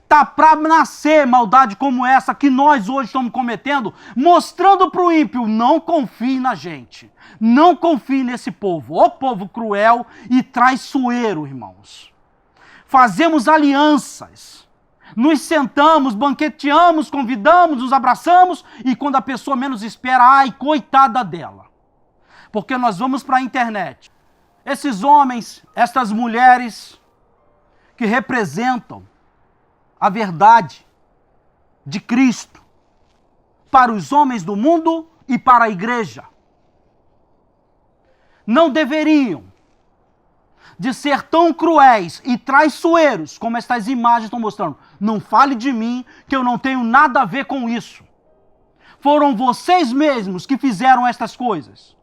Tá para nascer maldade como essa que nós hoje estamos cometendo, mostrando para o ímpio, não confie na gente. Não confie nesse povo. Ô povo cruel e traiçoeiro, irmãos. Fazemos alianças. Nos sentamos, banqueteamos, convidamos, nos abraçamos e quando a pessoa menos espera, ai, coitada dela. Porque nós vamos para a internet. Esses homens, estas mulheres que representam a verdade de Cristo para os homens do mundo e para a igreja, não deveriam de ser tão cruéis e traiçoeiros como estas imagens estão mostrando. Não fale de mim que eu não tenho nada a ver com isso. Foram vocês mesmos que fizeram estas coisas.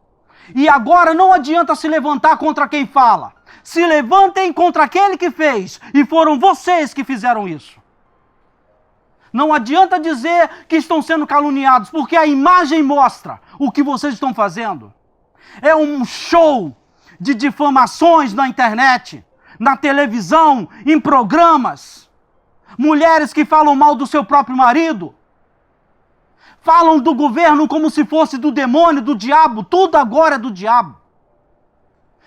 E agora não adianta se levantar contra quem fala. Se levantem contra aquele que fez. E foram vocês que fizeram isso. Não adianta dizer que estão sendo caluniados, porque a imagem mostra o que vocês estão fazendo. É um show de difamações na internet, na televisão, em programas. Mulheres que falam mal do seu próprio marido. Falam do governo como se fosse do demônio, do diabo. Tudo agora é do diabo.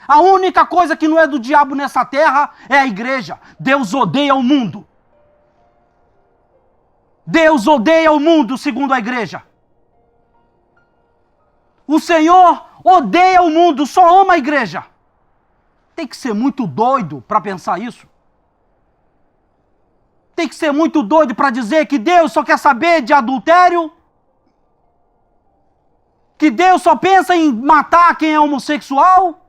A única coisa que não é do diabo nessa terra é a igreja. Deus odeia o mundo. Deus odeia o mundo, segundo a igreja. O Senhor odeia o mundo, só ama a igreja. Tem que ser muito doido para pensar isso. Tem que ser muito doido para dizer que Deus só quer saber de adultério, que Deus só pensa em matar quem é homossexual,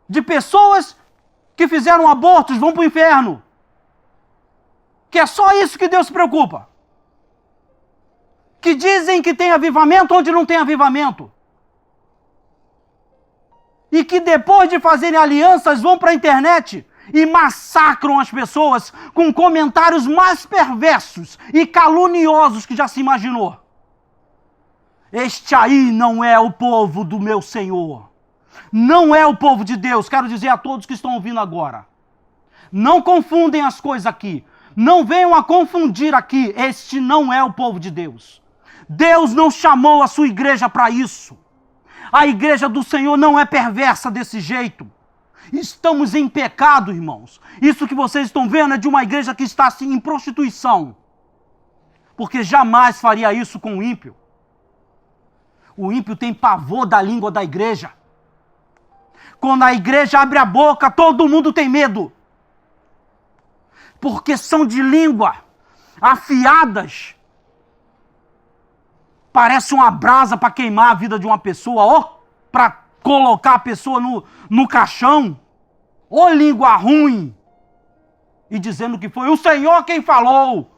de pessoas que fizeram abortos vão para o inferno, que é só isso que Deus se preocupa, que dizem que tem avivamento onde não tem avivamento, e que depois de fazerem alianças vão para a internet e massacram as pessoas com comentários mais perversos e caluniosos que já se imaginou. Este aí não é o povo do meu Senhor. Não é o povo de Deus. Quero dizer a todos que estão ouvindo agora. Não confundem as coisas aqui. Não venham a confundir aqui. Este não é o povo de Deus. Deus não chamou a sua igreja para isso. A igreja do Senhor não é perversa desse jeito. Estamos em pecado, irmãos. Isso que vocês estão vendo é de uma igreja que está assim, em prostituição. Porque jamais faria isso com o ímpio. O ímpio tem pavor da língua da igreja. Quando a igreja abre a boca, todo mundo tem medo. Porque são de língua afiadas. Parece uma brasa para queimar a vida de uma pessoa, ou para colocar a pessoa no caixão. Ou língua ruim. E dizendo que foi o Senhor quem falou.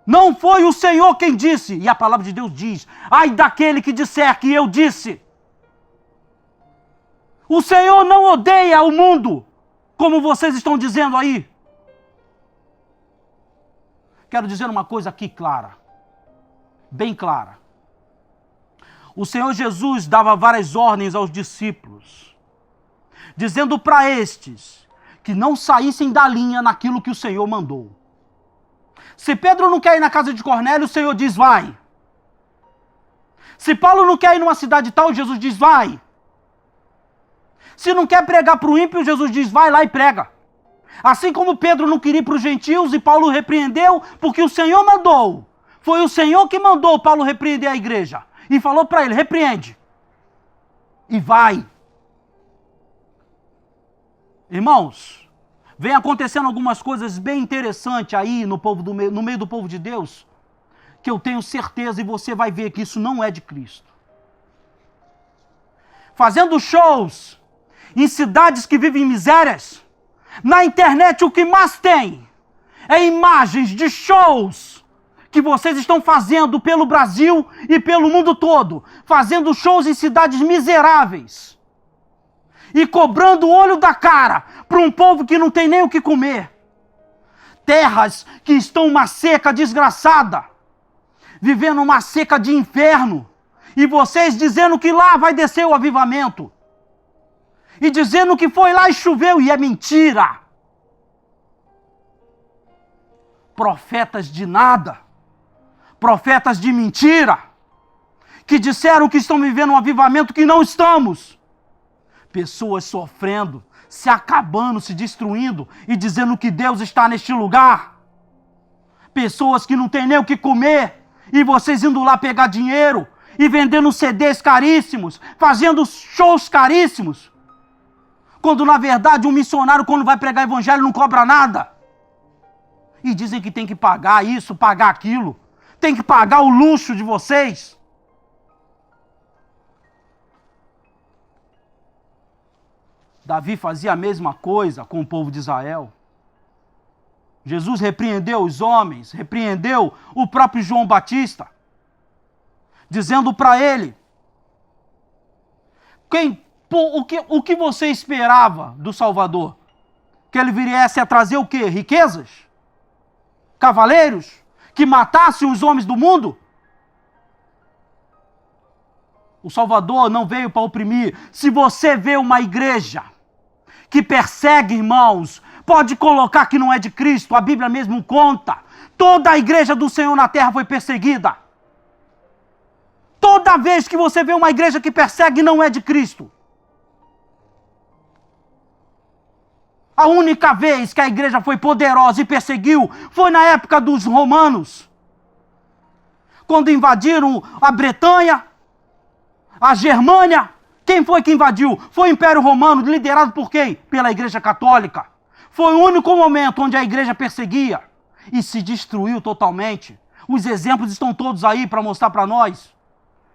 Não foi o Senhor quem disse. E a palavra de Deus diz: ai daquele que disser que eu disse. O Senhor não odeia o mundo, como vocês estão dizendo aí. Quero dizer uma coisa aqui clara, bem clara. O Senhor Jesus dava várias ordens aos discípulos, dizendo para estes que não saíssem da linha naquilo que o Senhor mandou. Se Pedro não quer ir na casa de Cornélio, o Senhor diz: vai. Se Paulo não quer ir numa cidade tal, Jesus diz: vai. Se não quer pregar para o ímpio, Jesus diz: vai lá e prega. Assim como Pedro não queria ir para os gentios e Paulo repreendeu, porque o Senhor mandou. Foi o Senhor que mandou Paulo repreender a igreja. E falou para ele: repreende. E vai. Irmãos, vem acontecendo algumas coisas bem interessantes aí no meio do povo de Deus, que eu tenho certeza, e você vai ver que isso não é de Cristo. Fazendo shows em cidades que vivem misérias. Na internet o que mais tem é imagens de shows que vocês estão fazendo pelo Brasil e pelo mundo todo. Fazendo shows em cidades miseráveis. E cobrando o olho da cara para um povo que não tem nem o que comer. Terras que estão uma seca desgraçada. Vivendo uma seca de inferno. E vocês dizendo que lá vai descer o avivamento. E dizendo que foi lá e choveu, e é mentira. Profetas de nada. Profetas de mentira. Que disseram que estão vivendo um avivamento que não estamos. Pessoas sofrendo, se acabando, se destruindo e dizendo que Deus está neste lugar. Pessoas que não têm nem o que comer e vocês indo lá pegar dinheiro e vendendo CDs caríssimos, fazendo shows caríssimos. Quando na verdade um missionário, quando vai pregar evangelho, não cobra nada. E dizem que tem que pagar isso, pagar aquilo. Tem que pagar o luxo de vocês. Davi fazia a mesma coisa com o povo de Israel. Jesus repreendeu os homens, repreendeu o próprio João Batista, dizendo para ele: o que você esperava do Salvador? Que ele viesse a trazer o quê? Riquezas? Cavaleiros? Que matassem os homens do mundo? O Salvador não veio para oprimir. Se você vê uma igreja que persegue irmãos, pode colocar que não é de Cristo, a Bíblia mesmo conta. Toda a igreja do Senhor na terra foi perseguida. Toda vez que você vê uma igreja que persegue, não é de Cristo. A única vez que a igreja foi poderosa e perseguiu foi na época dos romanos. quando invadiram a Bretanha, a Germânia. Quem foi que invadiu? Foi o Império Romano, liderado por quem? Pela Igreja Católica. Foi o único momento onde a igreja perseguia e se destruiu totalmente. Os exemplos estão todos aí para mostrar para nós.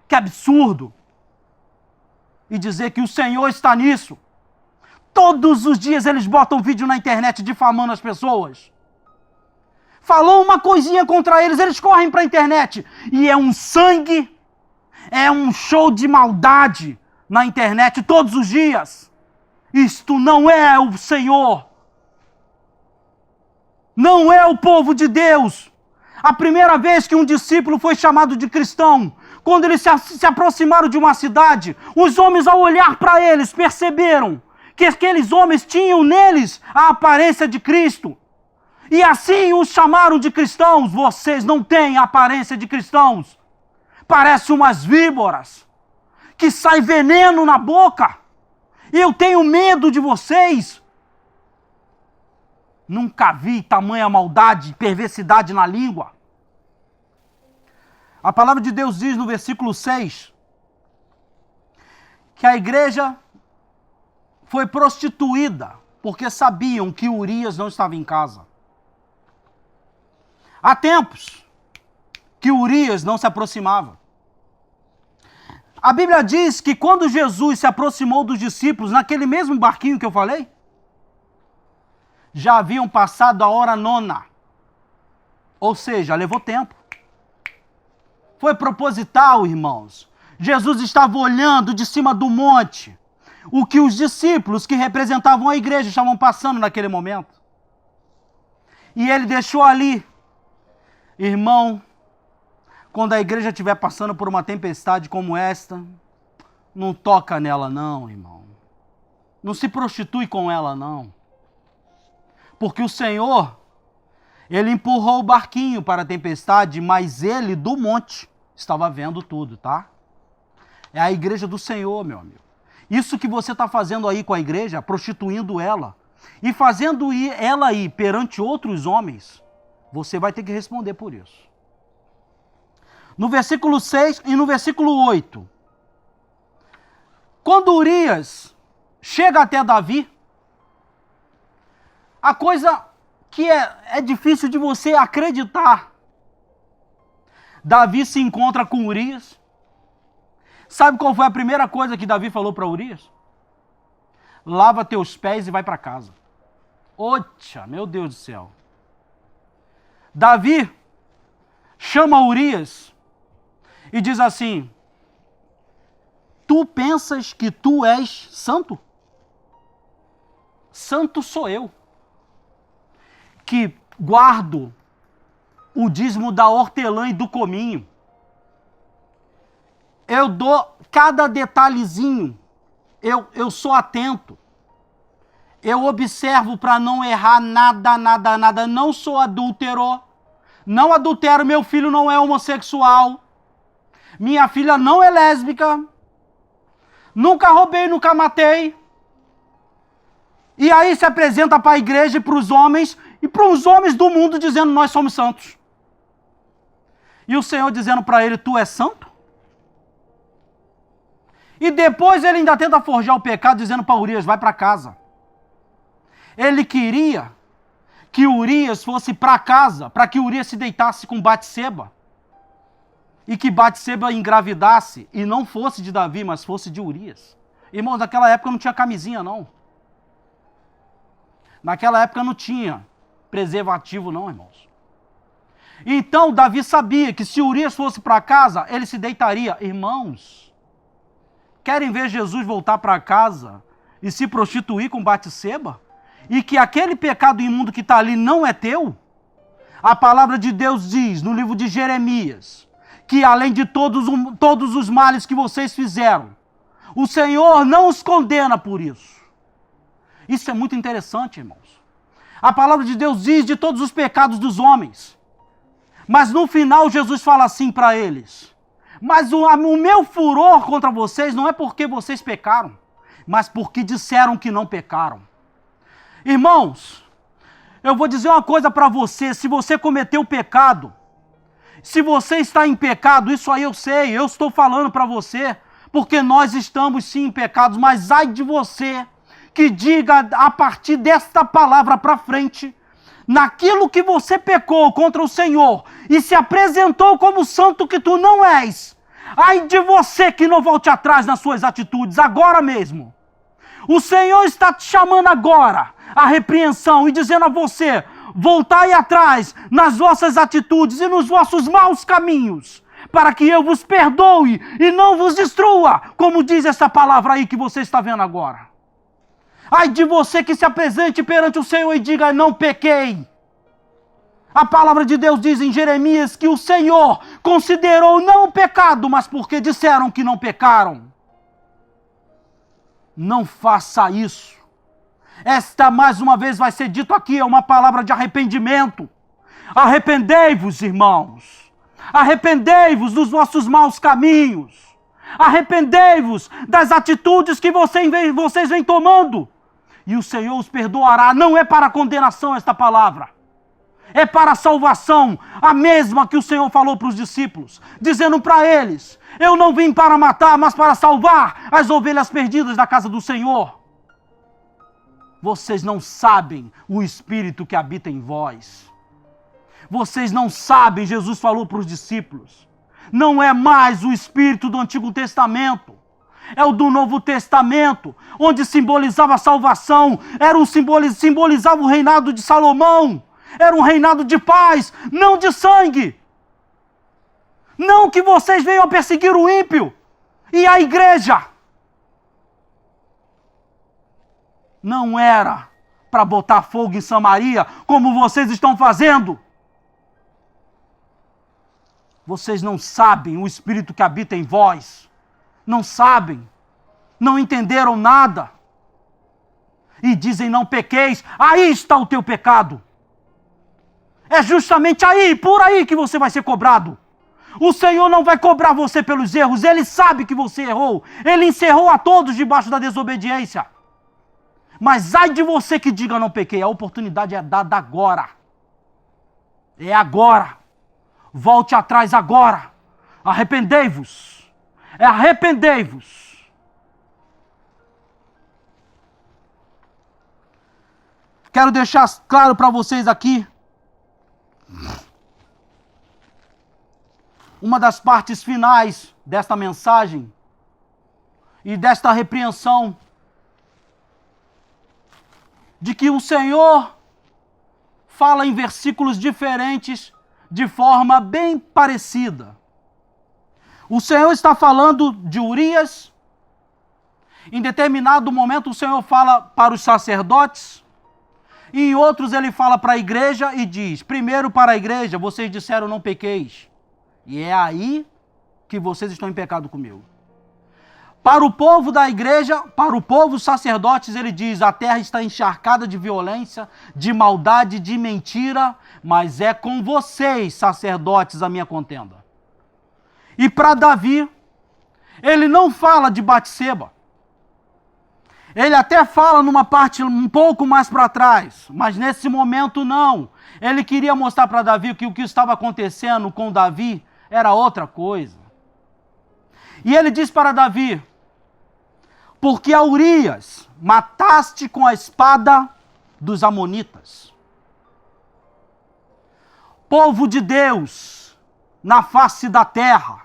Que absurdo! E dizer que o Senhor está nisso. Todos os dias eles botam vídeo na internet difamando as pessoas. Falou uma coisinha contra eles, eles correm para a internet. E é um sangue, é um show de maldade na internet todos os dias. Isto não é o Senhor. Não é o povo de Deus. A primeira vez que um discípulo foi chamado de cristão, quando eles se aproximaram de uma cidade, os homens, ao olhar para eles, perceberam que aqueles homens tinham neles a aparência de Cristo. E assim os chamaram de cristãos. Vocês não têm a aparência de cristãos. Parecem umas víboras que sai veneno na boca. Eu tenho medo de vocês. Nunca vi tamanha maldade e perversidade na língua. A palavra de Deus diz no versículo 6 que a igreja foi prostituída porque sabiam que Urias não estava em casa. Há tempos que Urias não se aproximava. A Bíblia diz que quando Jesus se aproximou dos discípulos, naquele mesmo barquinho que eu falei, já haviam passado a hora nona. Ou seja, levou tempo. Foi proposital, irmãos. Jesus estava olhando de cima do monte o que os discípulos que representavam a igreja estavam passando naquele momento. E ele deixou ali. Irmão, quando a igreja estiver passando por uma tempestade como esta, não toca nela não, irmão. Não se prostitui com ela não. Porque o Senhor, ele empurrou o barquinho para a tempestade, mas ele do monte estava vendo tudo, tá? É a igreja do Senhor, meu amigo. Isso que você está fazendo aí com a igreja, prostituindo ela, e fazendo ela ir perante outros homens, você vai ter que responder por isso. No versículo 6 e no versículo 8, quando Urias chega até Davi, a coisa que é difícil de você acreditar. Davi se encontra com Urias. Sabe qual foi a primeira coisa que Davi falou para Urias? Lava teus pés e vai para casa. Oxa, meu Deus do céu. Davi chama Urias e diz assim: tu pensas que tu és santo? Santo sou eu, que guardo o dízimo da hortelã e do cominho. Eu dou cada detalhezinho, eu sou atento, eu observo para não errar nada, não sou adúltero, não adultero, meu filho não é homossexual, minha filha não é lésbica, nunca roubei, nunca matei. E aí se apresenta para a igreja e para os homens, e para os homens do mundo dizendo nós somos santos. E o Senhor dizendo para ele, tu és santo? E depois ele ainda tenta forjar o pecado dizendo para Urias, vai para casa. Ele queria que Urias fosse para casa, para que Urias se deitasse com Batseba. E que Batseba engravidasse, e não fosse de Davi, mas fosse de Urias. Irmãos, naquela época não tinha camisinha não. Naquela época não tinha preservativo não, irmãos. Então Davi sabia que se Urias fosse para casa, ele se deitaria. Irmãos, querem ver Jesus voltar para casa e se prostituir com Batseba? E que aquele pecado imundo que está ali não é teu? A palavra de Deus diz no livro de Jeremias, que além de todos os males que vocês fizeram, o Senhor não os condena por isso. Isso é muito interessante, irmãos. A palavra de Deus diz de todos os pecados dos homens. Mas no final Jesus fala assim para eles: mas o meu furor contra vocês não é porque vocês pecaram, mas porque disseram que não pecaram. Irmãos, eu vou dizer uma coisa para você: se você cometeu pecado Se você está em pecado, isso aí eu sei, eu estou falando para você, porque nós estamos sim em pecados, mas ai de você que diga a partir desta palavra para frente, naquilo que você pecou contra o Senhor e se apresentou como santo que tu não és, ai de você que não volte atrás nas suas atitudes, agora mesmo. O Senhor está te chamando agora à repreensão e dizendo a você: voltai atrás nas vossas atitudes e nos vossos maus caminhos, para que eu vos perdoe e não vos destrua, como diz essa palavra aí que você está vendo agora. Ai de você que se apresente perante o Senhor e diga: não pequei. A palavra de Deus diz em Jeremias que o Senhor considerou não o pecado, mas porque disseram que não pecaram. Não faça isso. Esta, mais uma vez, vai ser dito aqui, é uma palavra de arrependimento. Arrependei-vos, irmãos. Arrependei-vos dos vossos maus caminhos. Arrependei-vos das atitudes que vocês vêm tomando. E o Senhor os perdoará. Não é para condenação esta palavra. É para a salvação, a mesma que o Senhor falou para os discípulos, dizendo para eles: eu não vim para matar, mas para salvar as ovelhas perdidas da casa do Senhor. Vocês não sabem o Espírito que habita em vós. Vocês não sabem, Jesus falou para os discípulos, não é mais o Espírito do Antigo Testamento, é o do Novo Testamento, onde simbolizava a salvação, simbolizava o reinado de Salomão, era um reinado de paz, não de sangue. Não que vocês venham a perseguir o ímpio e a igreja. Não era para botar fogo em Samaria, como vocês estão fazendo. Vocês não sabem o Espírito que habita em vós. Não sabem. Não entenderam nada. E dizem: não pequeis. Aí está o teu pecado. É justamente aí, por aí, que você vai ser cobrado. O Senhor não vai cobrar você pelos erros. Ele sabe que você errou. Ele encerrou a todos debaixo da desobediência. Mas ai de você que diga: não pequei. A oportunidade é dada agora. É agora. Volte atrás agora. Arrependei-vos. Arrependei-vos. Quero deixar claro para vocês aqui uma das partes finais desta mensagem e desta repreensão, de que o Senhor fala em versículos diferentes de forma bem parecida. O Senhor está falando de Urias. Em determinado momento o Senhor fala para os sacerdotes. E em outros ele fala para a igreja e diz: primeiro para a igreja, vocês disseram não pequeis. E é aí que vocês estão em pecado comigo. Para o povo da igreja, para o povo, os sacerdotes, ele diz: a terra está encharcada de violência, de maldade, de mentira, mas é com vocês, sacerdotes, a minha contenda. E para Davi, ele não fala de Batseba. Ele até fala numa parte um pouco mais para trás, mas nesse momento não. Ele queria mostrar para Davi que o que estava acontecendo com Davi era outra coisa. E ele diz para Davi: porque a Urias mataste com a espada dos amonitas. Povo de Deus na face da terra.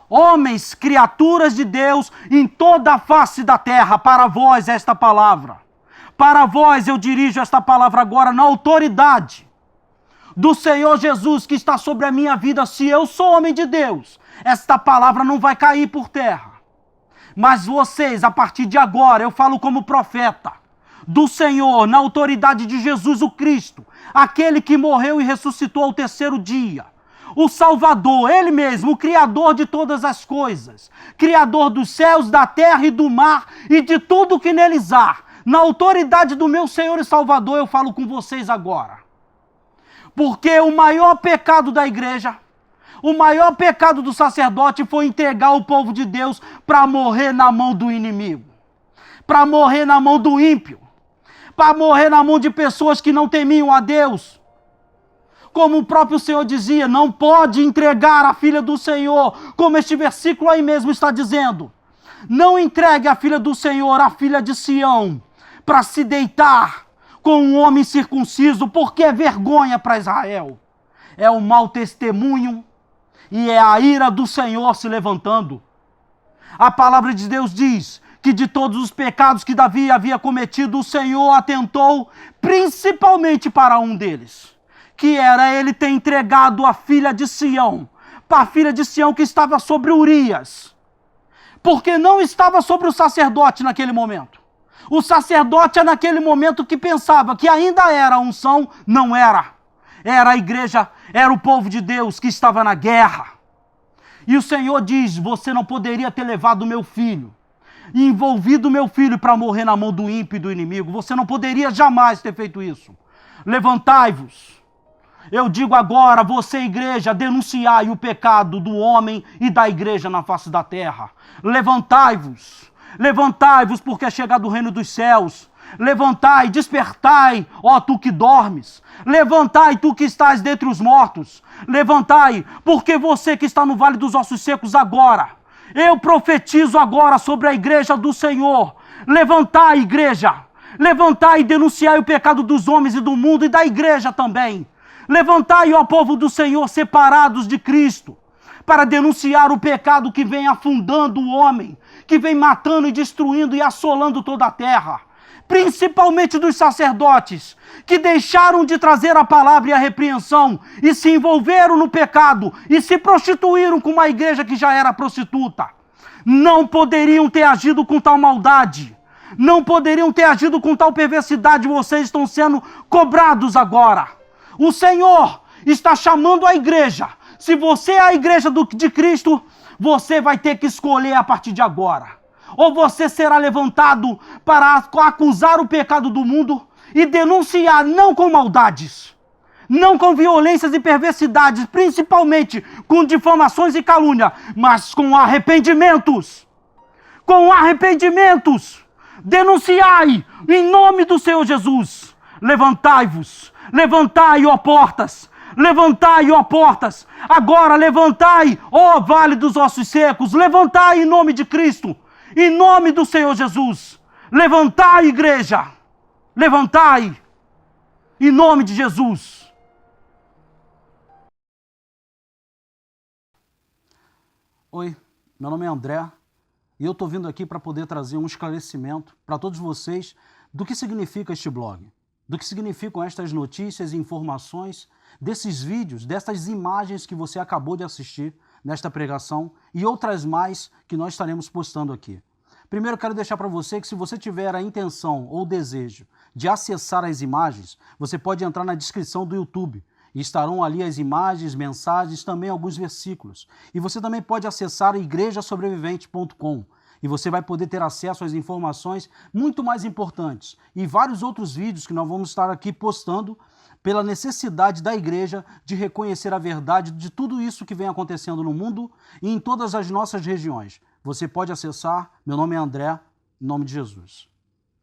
Homens, criaturas de Deus em toda a face da terra. Para vós esta palavra. Para vós eu dirijo esta palavra agora na autoridade do Senhor Jesus que está sobre a minha vida. Se eu sou homem de Deus, esta palavra não vai cair por terra. Mas vocês, a partir de agora, eu falo como profeta do Senhor, na autoridade de Jesus o Cristo, aquele que morreu e ressuscitou ao terceiro dia. O Salvador, Ele mesmo, o Criador de todas as coisas, Criador dos céus, da terra e do mar e de tudo que neles há. Na autoridade do meu Senhor e Salvador, eu falo com vocês agora. Porque o maior pecado da igreja, o maior pecado do sacerdote foi entregar o povo de Deus para morrer na mão do inimigo, para morrer na mão do ímpio, para morrer na mão de pessoas que não temiam a Deus. Como o próprio Senhor dizia, não pode entregar a filha do Senhor, como este versículo aí mesmo está dizendo. Não entregue a filha do Senhor, a filha de Sião, para se deitar com um homem circunciso, porque é vergonha para Israel. É um mau testemunho e é a ira do Senhor se levantando. A palavra de Deus diz que de todos os pecados que Davi havia cometido, o Senhor atentou principalmente para um deles, que era ele ter entregado a filha de Sião, para a filha de Sião que estava sobre Urias, porque não estava sobre o sacerdote naquele momento. O sacerdote naquele momento que pensava que ainda era a unção, não era. Era a igreja, era o povo de Deus que estava na guerra. E o Senhor diz, você não poderia ter levado o meu filho, envolvido o meu filho para morrer na mão do ímpio e do inimigo. Você não poderia jamais ter feito isso. Levantai-vos. Eu digo agora, você, igreja, denunciai o pecado do homem e da igreja na face da terra. Levantai-vos. Levantai-vos, porque é chegado o reino dos céus. Levantai, despertai, ó tu que dormes. Levantai, tu que estás dentre os mortos. Levantai, porque você que está no vale dos ossos secos agora, eu profetizo agora sobre a igreja do Senhor. Levantai, igreja. Levantai e denunciai o pecado dos homens e do mundo e da igreja também. Levantai, ó povo do Senhor, separados de Cristo, para denunciar o pecado que vem afundando o homem, que vem matando e destruindo e assolando toda a terra. Principalmente dos sacerdotes, que deixaram de trazer a palavra e a repreensão, e se envolveram no pecado, e se prostituíram com uma igreja que já era prostituta. Não poderiam ter agido com tal maldade, não poderiam ter agido com tal perversidade, vocês estão sendo cobrados agora. O Senhor está chamando a igreja. Se você é a igreja de Cristo, você vai ter que escolher a partir de agora. Ou você será levantado para acusar o pecado do mundo e denunciar, não com maldades, não com violências e perversidades, principalmente com difamações e calúnia, mas com arrependimentos. Com arrependimentos. Denunciai em nome do Senhor Jesus. Levantai-vos. Levantai, ó portas. Levantai, ó portas. Agora levantai, ó vale dos ossos secos. Levantai em nome de Cristo. Em nome do Senhor Jesus. Levantai, igreja. Levantai. Em nome de Jesus. Oi, meu nome é André. E eu estou vindo aqui para poder trazer um esclarecimento para todos vocês do que significa este blog. Do que significam estas notícias e informações, desses vídeos, dessas imagens que você acabou de assistir nesta pregação e outras mais que nós estaremos postando aqui. Primeiro, eu quero deixar para você que se você tiver a intenção ou desejo de acessar as imagens, você pode entrar na descrição do YouTube e estarão ali as imagens, mensagens, também alguns versículos. E você também pode acessar igrejasobrevivente.com. E você vai poder ter acesso às informações muito mais importantes e vários outros vídeos que nós vamos estar aqui postando pela necessidade da igreja de reconhecer a verdade de tudo isso que vem acontecendo no mundo e em todas as nossas regiões. Você pode acessar, meu nome é André, em nome de Jesus.